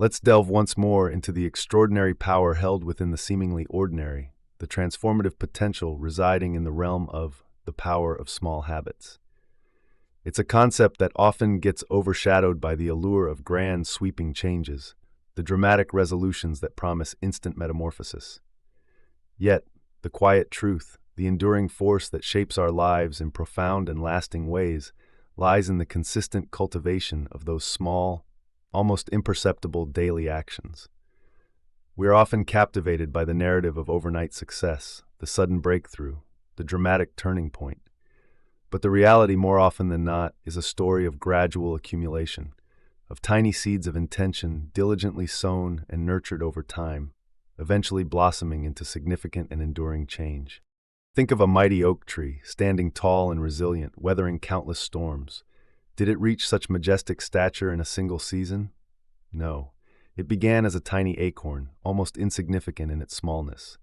Let's delve once more into the extraordinary power held within the seemingly ordinary, the transformative potential residing in the realm of the power of small habits. It's a concept that often gets overshadowed by the allure of grand, sweeping changes, the dramatic resolutions that promise instant metamorphosis. Yet, the quiet truth, the enduring force that shapes our lives in profound and lasting ways, lies in the consistent cultivation of those small, almost imperceptible daily actions. We are often captivated by the narrative of overnight success, the sudden breakthrough, the dramatic turning point. But the reality, more often than not, is a story of gradual accumulation, of tiny seeds of intention diligently sown and nurtured over time, eventually blossoming into significant and enduring change. Think of a mighty oak tree, standing tall and resilient, weathering countless storms. Did it reach such majestic stature in a single season? No. It began as a tiny acorn, almost insignificant in its smallness.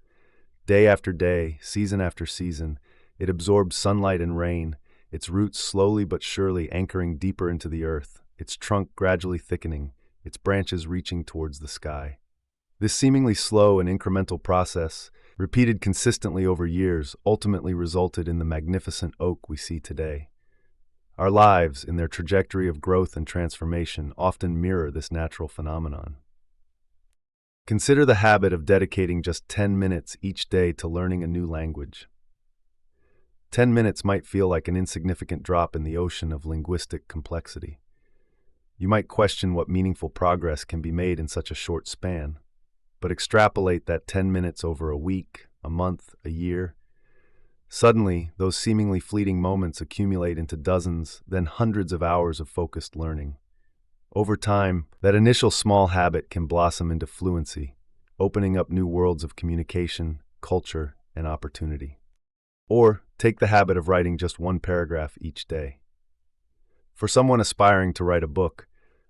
Day after day, season after season, it absorbed sunlight and rain, its roots slowly but surely anchoring deeper into the earth, its trunk gradually thickening, its branches reaching towards the sky. This seemingly slow and incremental process, repeated consistently over years, ultimately resulted in the magnificent oak we see today. Our lives, in their trajectory of growth and transformation, often mirror this natural phenomenon. Consider the habit of dedicating just 10 minutes each day to learning a new language. 10 minutes might feel like an insignificant drop in the ocean of linguistic complexity. You might question what meaningful progress can be made in such a short span, but extrapolate that 10 minutes over a week, a month, a year. Suddenly, those seemingly fleeting moments accumulate into dozens, then hundreds of hours of focused learning. Over time, that initial small habit can blossom into fluency, opening up new worlds of communication, culture, and opportunity. Or take the habit of writing just one paragraph each day. For someone aspiring to write a book,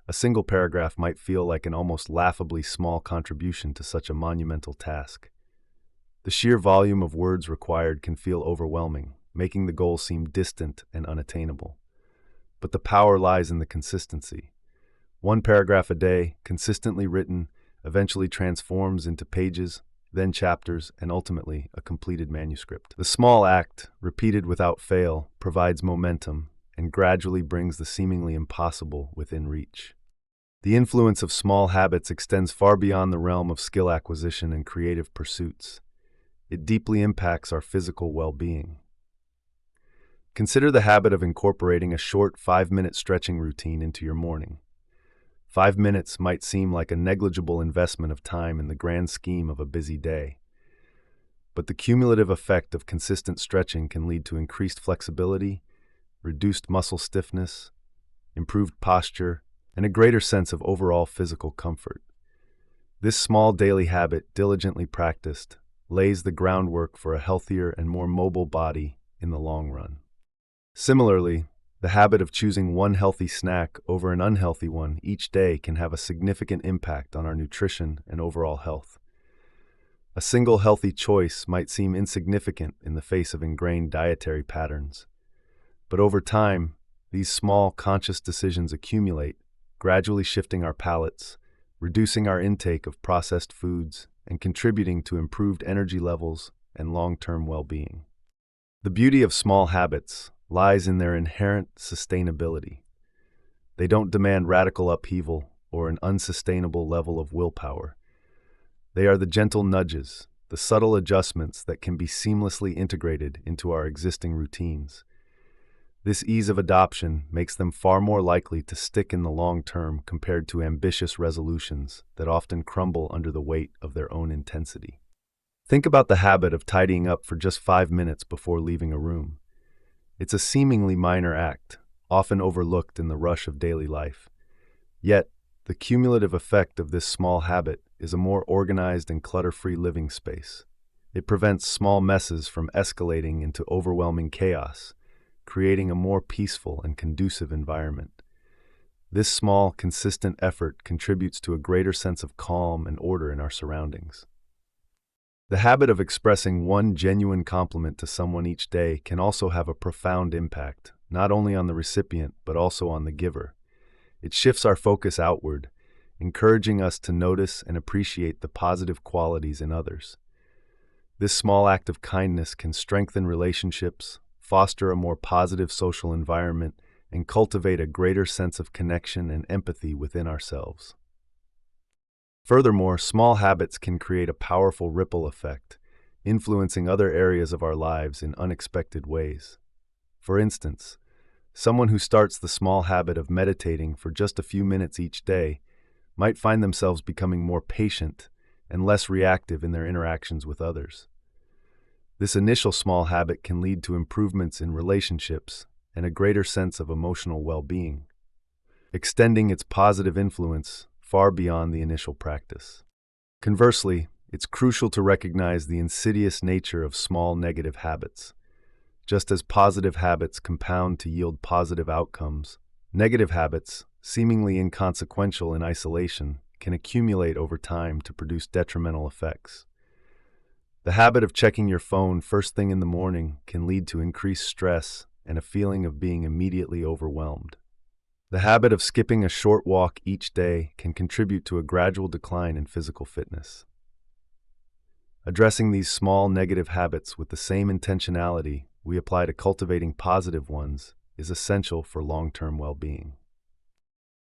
a single paragraph might feel like an almost laughably small contribution to such a monumental task. The sheer volume of words required can feel overwhelming, making the goal seem distant and unattainable. But the power lies in the consistency. One paragraph a day, consistently written, eventually transforms into pages, then chapters, and ultimately a completed manuscript. The small act, repeated without fail, provides momentum and gradually brings the seemingly impossible within reach. The influence of small habits extends far beyond the realm of skill acquisition and creative pursuits. It deeply impacts our physical well-being. Consider the habit of incorporating a short 5-minute stretching routine into your morning. 5 minutes might seem like a negligible investment of time in the grand scheme of a busy day, but the cumulative effect of consistent stretching can lead to increased flexibility, reduced muscle stiffness, improved posture, and a greater sense of overall physical comfort. This small daily habit, diligently practiced, lays the groundwork for a healthier and more mobile body in the long run. Similarly, the habit of choosing one healthy snack over an unhealthy one each day can have a significant impact on our nutrition and overall health. A single healthy choice might seem insignificant in the face of ingrained dietary patterns, but over time, these small, conscious decisions accumulate, gradually shifting our palates, reducing our intake of processed foods, and contributing to improved energy levels and long-term well-being. The beauty of small habits lies in their inherent sustainability. They don't demand radical upheaval or an unsustainable level of willpower. They are the gentle nudges, the subtle adjustments that can be seamlessly integrated into our existing routines. This ease of adoption makes them far more likely to stick in the long term compared to ambitious resolutions that often crumble under the weight of their own intensity. Think about the habit of tidying up for just 5 minutes before leaving a room. It's a seemingly minor act, often overlooked in the rush of daily life. Yet, the cumulative effect of this small habit is a more organized and clutter-free living space. It prevents small messes from escalating into overwhelming chaos, creating a more peaceful and conducive environment. This small, consistent effort contributes to a greater sense of calm and order in our surroundings. The habit of expressing one genuine compliment to someone each day can also have a profound impact, not only on the recipient but also on the giver. It shifts our focus outward, encouraging us to notice and appreciate the positive qualities in others. This small act of kindness can strengthen relationships, foster a more positive social environment, and cultivate a greater sense of connection and empathy within ourselves. Furthermore, small habits can create a powerful ripple effect, influencing other areas of our lives in unexpected ways. For instance, someone who starts the small habit of meditating for just a few minutes each day might find themselves becoming more patient and less reactive in their interactions with others. This initial small habit can lead to improvements in relationships and a greater sense of emotional well-being, extending its positive influence far beyond the initial practice. Conversely, it's crucial to recognize the insidious nature of small negative habits. Just as positive habits compound to yield positive outcomes, negative habits, seemingly inconsequential in isolation, can accumulate over time to produce detrimental effects. The habit of checking your phone first thing in the morning can lead to increased stress and a feeling of being immediately overwhelmed. The habit of skipping a short walk each day can contribute to a gradual decline in physical fitness. Addressing these small negative habits with the same intentionality we apply to cultivating positive ones is essential for long-term well-being.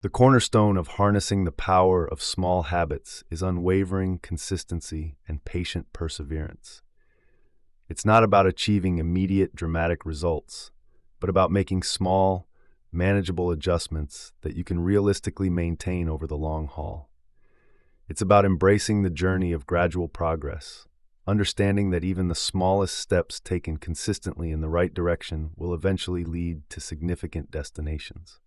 The cornerstone of harnessing the power of small habits is unwavering consistency and patient perseverance. It's not about achieving immediate dramatic results, but about making small, manageable adjustments that you can realistically maintain over the long haul. It's about embracing the journey of gradual progress, understanding that even the smallest steps taken consistently in the right direction will eventually lead to significant destinations.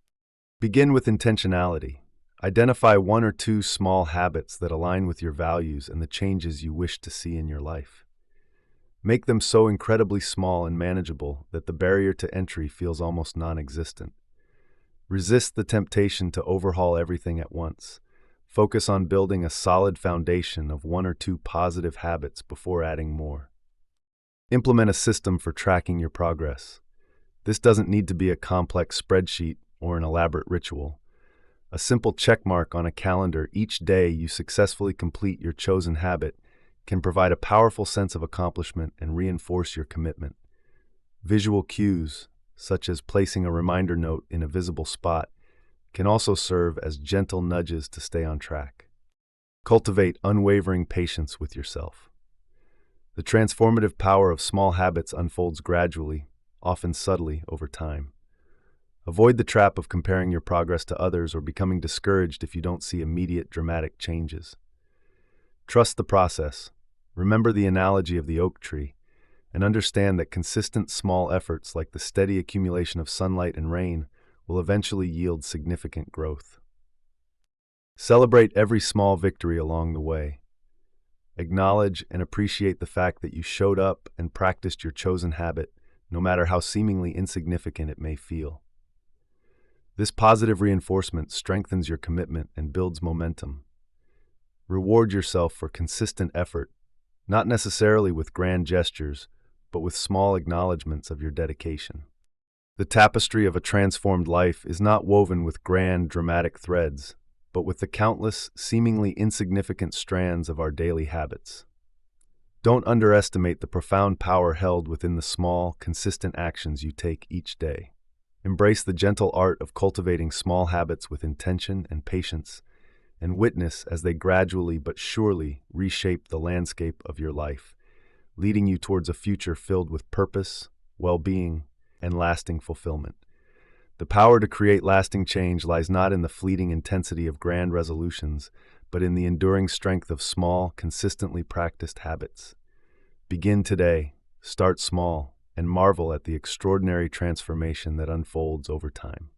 Begin with intentionality. Identify one or two small habits that align with your values and the changes you wish to see in your life. Make them so incredibly small and manageable that the barrier to entry feels almost non-existent. Resist the temptation to overhaul everything at once. Focus on building a solid foundation of one or two positive habits before adding more. Implement a system for tracking your progress. This doesn't need to be a complex spreadsheet or an elaborate ritual. A simple check mark on a calendar each day you successfully complete your chosen habit can provide a powerful sense of accomplishment and reinforce your commitment. Visual cues, such as placing a reminder note in a visible spot, can also serve as gentle nudges to stay on track. Cultivate unwavering patience with yourself. The transformative power of small habits unfolds gradually, often subtly, over time. Avoid the trap of comparing your progress to others or becoming discouraged if you don't see immediate dramatic changes. Trust the process. Remember the analogy of the oak tree, and understand that consistent small efforts like the steady accumulation of sunlight and rain will eventually yield significant growth. Celebrate every small victory along the way. Acknowledge and appreciate the fact that you showed up and practiced your chosen habit, no matter how seemingly insignificant it may feel. This positive reinforcement strengthens your commitment and builds momentum. Reward yourself for consistent effort, not necessarily with grand gestures, but with small acknowledgments of your dedication. The tapestry of a transformed life is not woven with grand, dramatic threads, but with the countless, seemingly insignificant strands of our daily habits. Don't underestimate the profound power held within the small, consistent actions you take each day. Embrace the gentle art of cultivating small habits with intention and patience, and witness as they gradually but surely reshape the landscape of your life, leading you towards a future filled with purpose, well-being, and lasting fulfillment. The power to create lasting change lies not in the fleeting intensity of grand resolutions, but in the enduring strength of small, consistently practiced habits. Begin today, start small, and marvel at the extraordinary transformation that unfolds over time.